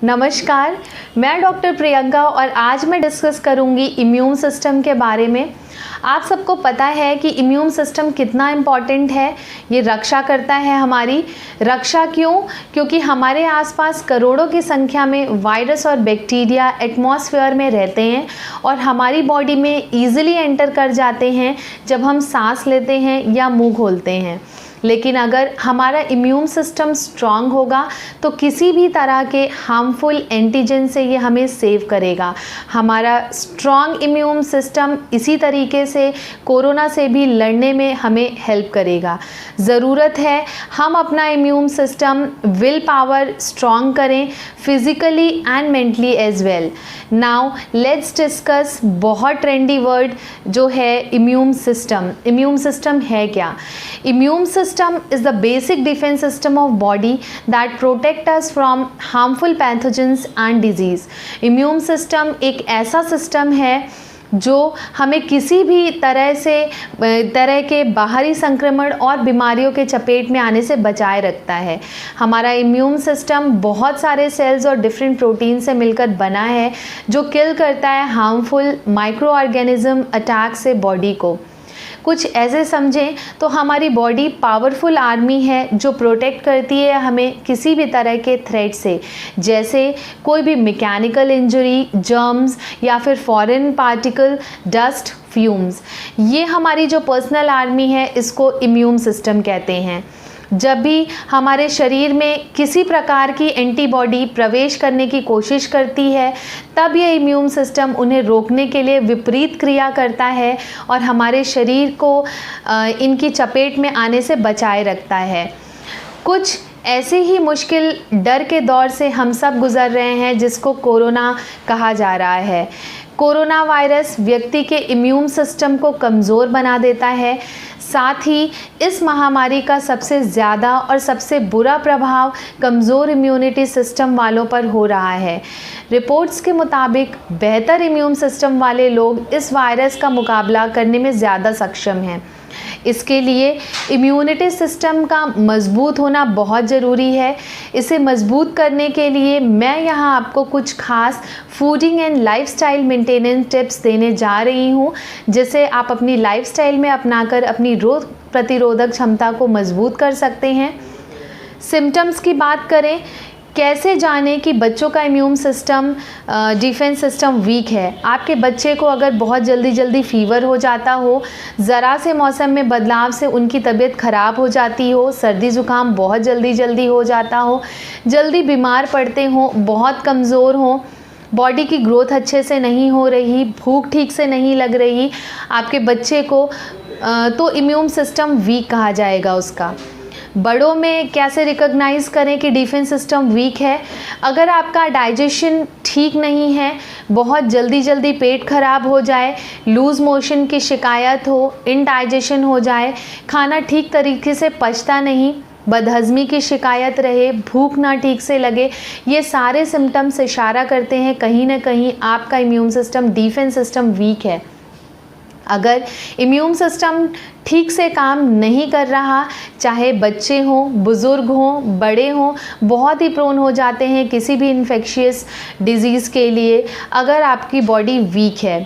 नमस्कार, मैं डॉक्टर प्रियंका और आज मैं डिस्कस करूंगी इम्यून सिस्टम के बारे में। आप सबको पता है कि इम्यून सिस्टम कितना इम्पॉर्टेंट है। ये रक्षा करता है हमारी। रक्षा क्यों? क्योंकि हमारे आसपास करोड़ों की संख्या में वायरस और बैक्टीरिया एटमॉस्फेयर में रहते हैं और हमारी बॉडी में ईजिली एंटर कर जाते हैं जब हम सांस लेते हैं या मुंह खोलते हैं। लेकिन अगर हमारा इम्यून सिस्टम स्ट्रांग होगा तो किसी भी तरह के हार्मफुल एंटीजन से ये हमें सेव करेगा। हमारा स्ट्रांग इम्यून सिस्टम इसी तरीके से कोरोना से भी लड़ने में हमें हेल्प करेगा। ज़रूरत है हम अपना immune system will power strong करें, physically and mentally as well. Now let's discuss बहुत ट्रेंडी वर्ड जो है इम्यून सिस्टम। इम्यून सिस्टम है क्या? Immune system is the basic defense system of body that protect us from harmful pathogens and disease. Immune system एक ऐसा system है जो हमें किसी भी तरह के बाहरी संक्रमण और बीमारियों के चपेट में आने से बचाए रखता है। हमारा इम्यून सिस्टम बहुत सारे सेल्स और डिफरेंट प्रोटीन से मिलकर बना है जो किल करता है हार्मफुल माइक्रो ऑर्गेनिज्म अटैक से बॉडी को। कुछ ऐसे समझें तो हमारी बॉडी पावरफुल आर्मी है जो प्रोटेक्ट करती है हमें किसी भी तरह के थ्रेट से, जैसे कोई भी मैकेनिकल इंजरी, जर्म्स या फिर फॉरेन पार्टिकल, डस्ट, फ्यूम्स। ये हमारी जो पर्सनल आर्मी है इसको इम्यून सिस्टम कहते हैं। जब भी हमारे शरीर में किसी प्रकार की एंटीबॉडी प्रवेश करने की कोशिश करती है तब ये इम्यून सिस्टम उन्हें रोकने के लिए विपरीत क्रिया करता है और हमारे शरीर को इनकी चपेट में आने से बचाए रखता है। कुछ ऐसे ही मुश्किल डर के दौर से हम सब गुज़र रहे हैं जिसको कोरोना कहा जा रहा है। कोरोना वायरस व्यक्ति के इम्यून सिस्टम को कमज़ोर बना देता है। साथ ही इस महामारी का सबसे ज़्यादा और सबसे बुरा प्रभाव कमज़ोर इम्यूनिटी सिस्टम वालों पर हो रहा है। रिपोर्ट्स के मुताबिक बेहतर इम्यून सिस्टम वाले लोग इस वायरस का मुकाबला करने में ज़्यादा सक्षम हैं। इसके लिए इम्यूनिटी सिस्टम का मजबूत होना बहुत ज़रूरी है। इसे मजबूत करने के लिए मैं यहाँ आपको कुछ खास fooding and lifestyle maintenance tips देने जा रही हूँ जिसे आप अपनी लाइफस्टाइल में अपनाकर अपनी रोग प्रतिरोधक क्षमता को मजबूत कर सकते हैं। सिम्टम्स की बात करें, कैसे जानें कि बच्चों का immune system defence system weak है। आपके बच्चे को अगर बहुत जल्दी फीवर हो जाता हो, ज़रा से मौसम में बदलाव से उनकी तबीयत ख़राब हो जाती हो, सर्दी ज़ुकाम बहुत जल्दी हो जाता हो, जल्दी बीमार पड़ते हो, बहुत कमज़ोर हो, बॉडी की ग्रोथ अच्छे से नहीं हो रही, भूख ठीक से नहीं लग रही आपके बच्चे को, तो इम्यून सिस्टम वीक कहा जाएगा उसका। बड़ों में कैसे रिकॉग्नाइज़ करें कि डिफेंस सिस्टम वीक है? अगर आपका डाइजेशन ठीक नहीं है, बहुत जल्दी पेट खराब हो जाए, लूज़ मोशन की शिकायत हो, इनडाइजेशन हो जाए, खाना ठीक तरीके से पचता नहीं, बदहज़मी की शिकायत रहे, भूख ना ठीक से लगे, ये सारे सिम्टम्स इशारा करते हैं कहीं ना कहीं आपका immune system defence system weak है। अगर इम्यून सिस्टम ठीक से काम नहीं कर रहा, चाहे बच्चे हों, बुज़ुर्ग हों, बड़े हों, बहुत ही प्रोन हो जाते हैं किसी भी इन्फेक्शियस डिज़ीज़ के लिए अगर आपकी बॉडी वीक है।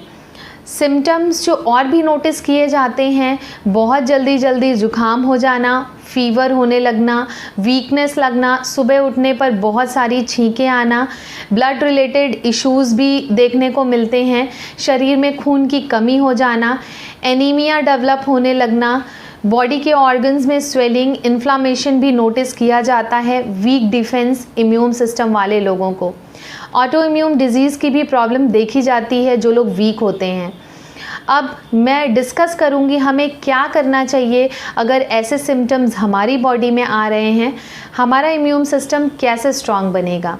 सिम्टम्स जो और भी नोटिस किए जाते हैं, बहुत जल्दी ज़ुकाम हो जाना, फीवर होने लगना, वीकनेस लगना, सुबह उठने पर बहुत सारी छींकें आना, ब्लड रिलेटेड इश्यूज़ भी देखने को मिलते हैं, शरीर में खून की कमी हो जाना, एनीमिया डेवलप होने लगना, बॉडी के ऑर्गन्स में स्वेलिंग, इन्फ्लामेशन भी नोटिस किया जाता है वीक डिफेंस इम्यून सिस्टम वाले लोगों को। ऑटो इम्यून डिजीज़ की भी प्रॉब्लम देखी जाती है जो लोग वीक होते हैं। अब मैं डिस्कस करूंगी हमें क्या करना चाहिए अगर ऐसे सिम्टम्स हमारी बॉडी में आ रहे हैं, हमारा इम्यून सिस्टम कैसे स्ट्रांग बनेगा।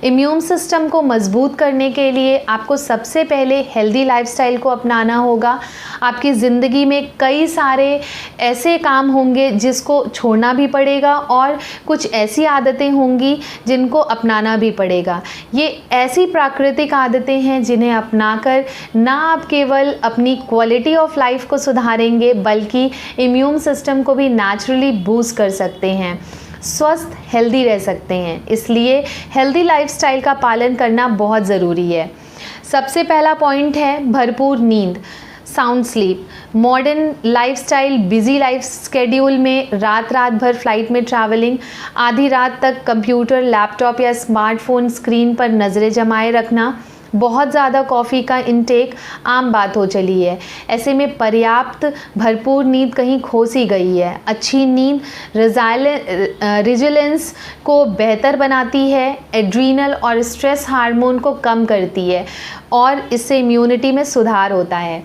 इम्यून सिस्टम को मजबूत करने के लिए आपको सबसे पहले हेल्दी लाइफस्टाइल को अपनाना होगा। आपकी ज़िंदगी में कई सारे ऐसे काम होंगे जिसको छोड़ना भी पड़ेगा और कुछ ऐसी आदतें होंगी जिनको अपनाना भी पड़ेगा। ये ऐसी प्राकृतिक आदतें हैं जिन्हें अपनाकर ना आप केवल अपनी क्वालिटी ऑफ लाइफ को सुधारेंगे बल्कि इम्यून सिस्टम को भी नेचुरली बूस्ट कर सकते हैं। स्वस्थ हेल्दी रह सकते हैं। इसलिए हेल्दी लाइफस्टाइल का पालन करना बहुत ज़रूरी है। सबसे पहला पॉइंट है भरपूर नींद, sound sleep. Modern lifestyle, busy life schedule में रात भर फ्लाइट में ट्रैवलिंग, आधी रात तक कंप्यूटर, लैपटॉप या स्मार्टफोन स्क्रीन पर नज़रें जमाए रखना, बहुत ज़्यादा कॉफ़ी का इंटेक आम बात हो चली है। ऐसे में पर्याप्त भरपूर नींद कहीं खो सी गई है। अच्छी नींद रेजिलेंस को बेहतर बनाती है, एड्रीनल और स्ट्रेस हार्मोन को कम करती है और इससे इम्यूनिटी में सुधार होता है।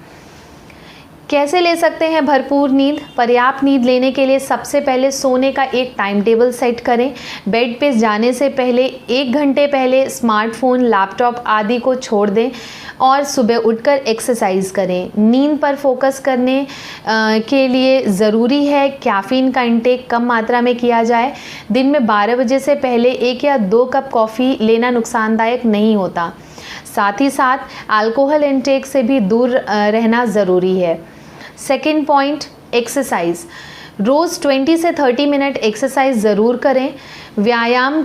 कैसे ले सकते हैं भरपूर नींद? पर्याप्त नींद लेने के लिए सबसे पहले सोने का एक टाइम टेबल सेट करें। बेड पे जाने से पहले 1 घंटे पहले स्मार्टफोन, लैपटॉप आदि को छोड़ दें और सुबह उठकर एक्सरसाइज करें। नींद पर फोकस करने के लिए ज़रूरी है कैफ़ीन का इंटेक कम मात्रा में किया जाए। दिन में 12 बजे से पहले 1 या 2 कप कॉफ़ी लेना नुकसानदायक नहीं होता। साथ ही साथ अल्कोहल इंटेक से भी दूर रहना ज़रूरी है। Second point, exercise. रोज़ 20 से 30 मिनट एक्सरसाइज ज़रूर करें। व्यायाम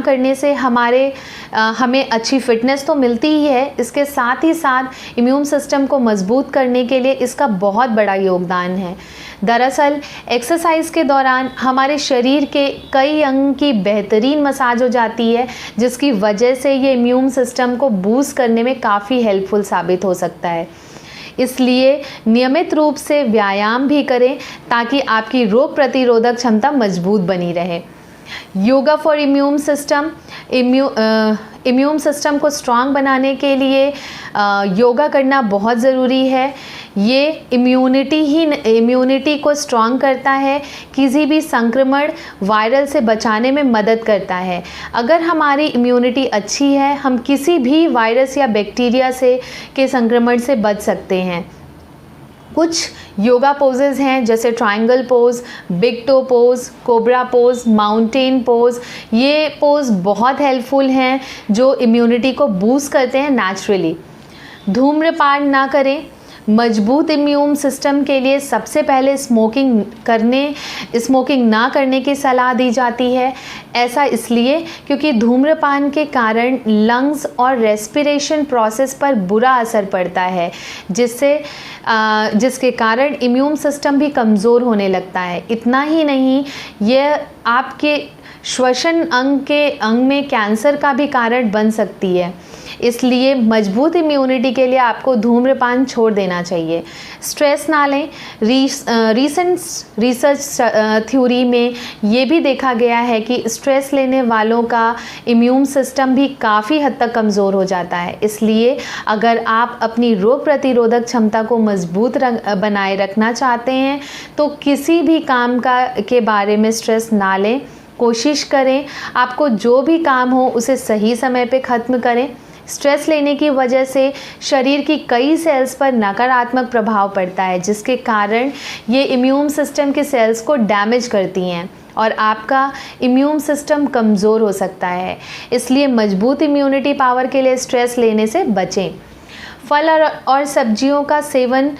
करने से हमें अच्छी फिटनेस तो मिलती ही है, इसके साथ ही साथ इम्यून सिस्टम को मजबूत करने के लिए इसका बहुत बड़ा योगदान है। दरअसल एक्सरसाइज के दौरान हमारे शरीर के कई अंग की बेहतरीन मसाज हो जाती है, जिसकी वजह से ये इम्यून सिस्टम को बूस्ट करने में काफ़ी हेल्पफुल साबित हो सकता है। इसलिए नियमित रूप से व्यायाम भी करें ताकि आपकी रोग प्रतिरोधक क्षमता मजबूत बनी रहे। Yoga for immune system. Immune system को स्ट्रांग बनाने के लिए योगा करना बहुत ज़रूरी है। ये इम्यूनिटी को स्ट्रांग करता है, किसी भी संक्रमण, वायरल से बचाने में मदद करता है। अगर हमारी इम्यूनिटी अच्छी है, हम किसी भी वायरस या बैक्टीरिया के संक्रमण से बच सकते हैं। कुछ योगा पोजेज हैं जैसे triangle pose, big toe pose, cobra pose, mountain pose. ये पोज बहुत हेल्पफुल हैं जो इम्यूनिटी को बूस्ट करते हैं नेचुरली। धूम्रपान ना करें। मजबूत इम्यून सिस्टम के लिए सबसे पहले स्मोकिंग ना करने की सलाह दी जाती है। ऐसा इसलिए क्योंकि धूम्रपान के कारण लंग्स और रेस्पिरेशन प्रोसेस पर बुरा असर पड़ता है, जिसके कारण इम्यून सिस्टम भी कमज़ोर होने लगता है। इतना ही नहीं, यह आपके श्वसन अंग में कैंसर का भी कारण बन सकती है। इसलिए मजबूत इम्यूनिटी के लिए आपको धूम्रपान छोड़ देना चाहिए। स्ट्रेस ना लें। रीसेंट रिसर्च थ्योरी में ये भी देखा गया है कि स्ट्रेस लेने वालों का इम्यून सिस्टम भी काफ़ी हद तक कमज़ोर हो जाता है। इसलिए अगर आप अपनी रोग प्रतिरोधक क्षमता को मजबूत बनाए रखना चाहते हैं तो किसी भी काम के बारे में स्ट्रेस ना लें। कोशिश करें आपको जो भी काम हो उसे सही समय पे ख़त्म करें। स्ट्रेस लेने की वजह से शरीर की कई सेल्स पर नकारात्मक प्रभाव पड़ता है, जिसके कारण ये इम्यून सिस्टम के सेल्स को डैमेज करती हैं और आपका इम्यून सिस्टम कमज़ोर हो सकता है। इसलिए मजबूत इम्यूनिटी पावर के लिए स्ट्रेस लेने से बचें। फल और सब्जियों का सेवन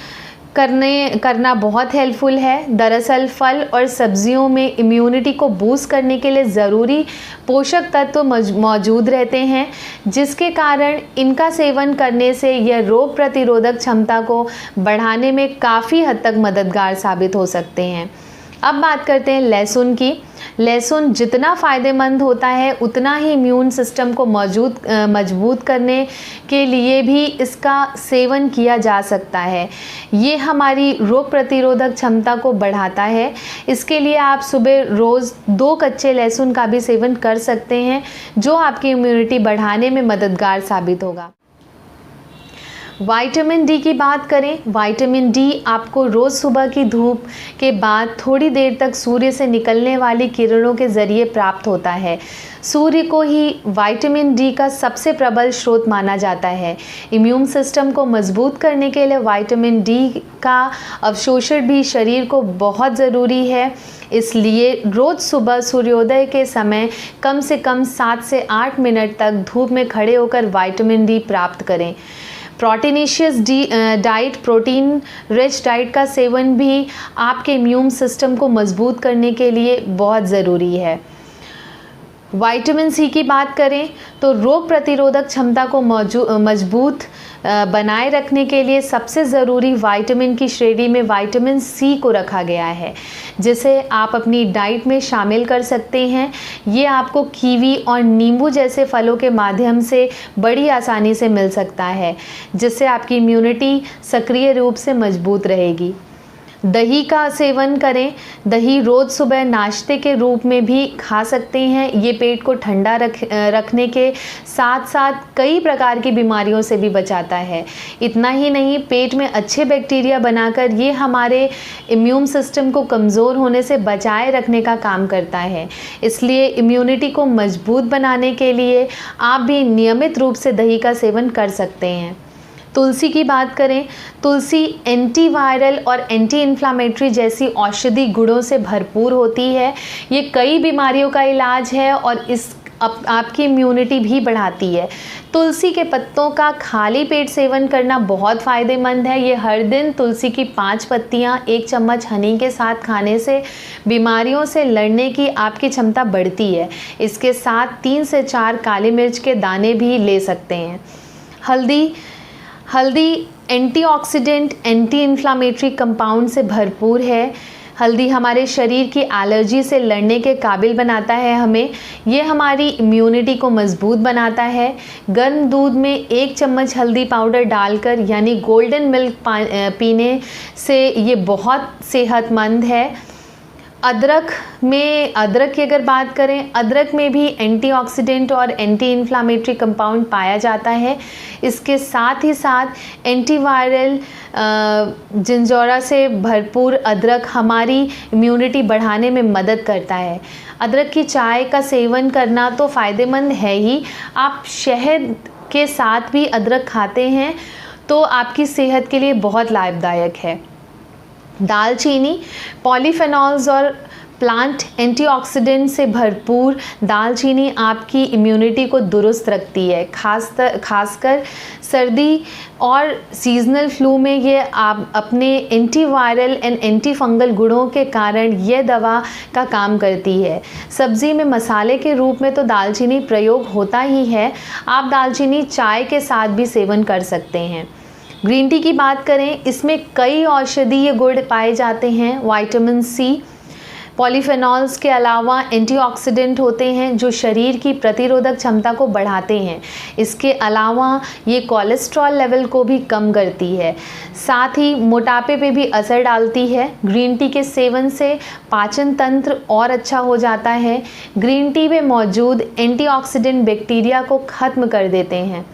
करना बहुत हेल्पफुल है। दरअसल फल और सब्जियों में इम्यूनिटी को बूस्ट करने के लिए ज़रूरी पोषक तत्व मौजूद रहते हैं, जिसके कारण इनका सेवन करने से यह रोग प्रतिरोधक क्षमता को बढ़ाने में काफ़ी हद तक मददगार साबित हो सकते हैं। अब बात करते हैं लहसुन की। लहसुन जितना फ़ायदेमंद होता है उतना ही इम्यून सिस्टम को मजबूत करने के लिए भी इसका सेवन किया जा सकता है। ये हमारी रोग प्रतिरोधक क्षमता को बढ़ाता है। इसके लिए आप सुबह रोज़ 2 कच्चे लहसुन का भी सेवन कर सकते हैं, जो आपकी इम्यूनिटी बढ़ाने में मददगार साबित होगा। विटामिन डी की बात करें। विटामिन डी आपको रोज़ सुबह की धूप के बाद थोड़ी देर तक सूर्य से निकलने वाली किरणों के ज़रिए प्राप्त होता है। सूर्य को ही विटामिन डी का सबसे प्रबल स्रोत माना जाता है। इम्यून सिस्टम को मजबूत करने के लिए विटामिन डी का अवशोषण भी शरीर को बहुत ज़रूरी है। इसलिए रोज़ सुबह सूर्योदय के समय कम से कम 7 से 8 मिनट तक धूप में खड़े होकर विटामिन डी प्राप्त करें। Proteinaceous diet, protein rich diet का सेवन भी आपके इम्यून सिस्टम को मजबूत करने के लिए बहुत ज़रूरी है। विटामिन सी की बात करें तो रोग प्रतिरोधक क्षमता को मजबूत बनाए रखने के लिए सबसे ज़रूरी विटामिन की श्रेणी में विटामिन सी को रखा गया है, जिसे आप अपनी डाइट में शामिल कर सकते हैं। ये आपको कीवी और नींबू जैसे फलों के माध्यम से बड़ी आसानी से मिल सकता है, जिससे आपकी इम्यूनिटी सक्रिय रूप से मजबूत रहेगी। दही का सेवन करें। दही रोज़ सुबह नाश्ते के रूप में भी खा सकते हैं। ये पेट को ठंडा रखने के साथ साथ कई प्रकार की बीमारियों से भी बचाता है। इतना ही नहीं, पेट में अच्छे बैक्टीरिया बनाकर ये हमारे इम्यून सिस्टम को कमज़ोर होने से बचाए रखने का काम करता है। इसलिए इम्यूनिटी को मजबूत बनाने के लिए आप भी नियमित रूप से दही का सेवन कर सकते हैं। तुलसी की बात करें, तुलसी एंटीवायरल और एंटी इन्फ्लामेटरी जैसी औषधि गुणों से भरपूर होती है। ये कई बीमारियों का इलाज है और आपकी इम्यूनिटी भी बढ़ाती है। तुलसी के पत्तों का खाली पेट सेवन करना बहुत फ़ायदेमंद है। ये हर दिन तुलसी की 5 पत्तियाँ 1 चम्मच हनी के साथ खाने से बीमारियों से लड़ने की आपकी क्षमता बढ़ती है। इसके साथ 3 से 4 काली मिर्च के दाने भी ले सकते हैं। हल्दी एंटीऑक्सीडेंट, एंटी इन्फ्लामेटरी कंपाउंड से भरपूर है। हल्दी हमारे शरीर की एलर्जी से लड़ने के काबिल बनाता है हमें। ये हमारी इम्यूनिटी को मजबूत बनाता है। गर्म दूध में 1 चम्मच हल्दी पाउडर डालकर यानी गोल्डन मिल्क पीने से ये बहुत सेहतमंद है। अदरक की अगर बात करें, अदरक में भी एंटीऑक्सीडेंट और एंटी इन्फ्लामेटरी कंपाउंड पाया जाता है। इसके साथ ही साथ एंटीवायरल जिंजोरा से भरपूर अदरक हमारी इम्यूनिटी बढ़ाने में मदद करता है। अदरक की चाय का सेवन करना तो फ़ायदेमंद है ही, आप शहद के साथ भी अदरक खाते हैं तो आपकी सेहत के लिए बहुत लाभदायक है। दालचीनी पॉलीफेनॉल्स और प्लांट एंटीऑक्सीडेंट से भरपूर दालचीनी आपकी इम्यूनिटी को दुरुस्त रखती है। खासकर सर्दी और सीजनल फ्लू में ये आप अपने एंटीवायरल एंड एंटी फंगल गुणों के कारण ये दवा का काम करती है। सब्ज़ी में मसाले के रूप में तो दालचीनी प्रयोग होता ही है। आप दालचीनी चाय के साथ भी सेवन कर सकते हैं। ग्रीन टी की बात करें, इसमें कई औषधीय गुण पाए जाते हैं। विटामिन सी, पॉलीफेनॉल्स के अलावा एंटीऑक्सीडेंट होते हैं जो शरीर की प्रतिरोधक क्षमता को बढ़ाते हैं। इसके अलावा ये कोलेस्ट्रॉल लेवल को भी कम करती है, साथ ही मोटापे पे भी असर डालती है। ग्रीन टी के सेवन से पाचन तंत्र और अच्छा हो जाता है। ग्रीन टी में मौजूद एंटीऑक्सीडेंट बैक्टीरिया को ख़त्म कर देते हैं।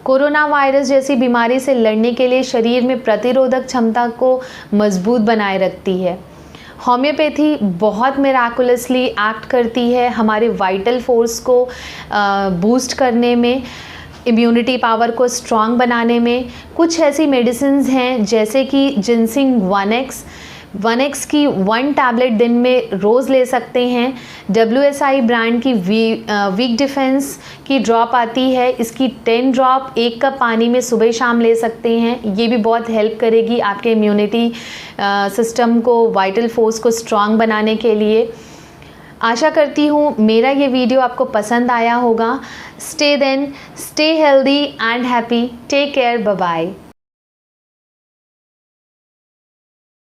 कोरोना वायरस जैसी बीमारी से लड़ने के लिए शरीर में प्रतिरोधक क्षमता को मजबूत बनाए रखती है। होम्योपैथी बहुत मिराकुलसली एक्ट करती है हमारे वाइटल फोर्स को बूस्ट करने में, इम्यूनिटी पावर को स्ट्रॉन्ग बनाने में। कुछ ऐसी मेडिसिन्स हैं जैसे कि जिनसिंग 1x की 1 टैबलेट दिन में रोज़ ले सकते हैं। WSI ब्रांड की वीक डिफेंस की ड्रॉप आती है, इसकी 10 ड्रॉप 1 कप पानी में सुबह शाम ले सकते हैं। ये भी बहुत हेल्प करेगी आपके इम्यूनिटी सिस्टम को, वाइटल फोर्स को स्ट्रॉन्ग बनाने के लिए। आशा करती हूँ मेरा ये वीडियो आपको पसंद आया होगा। Stay healthy and happy. Take care, bye bye.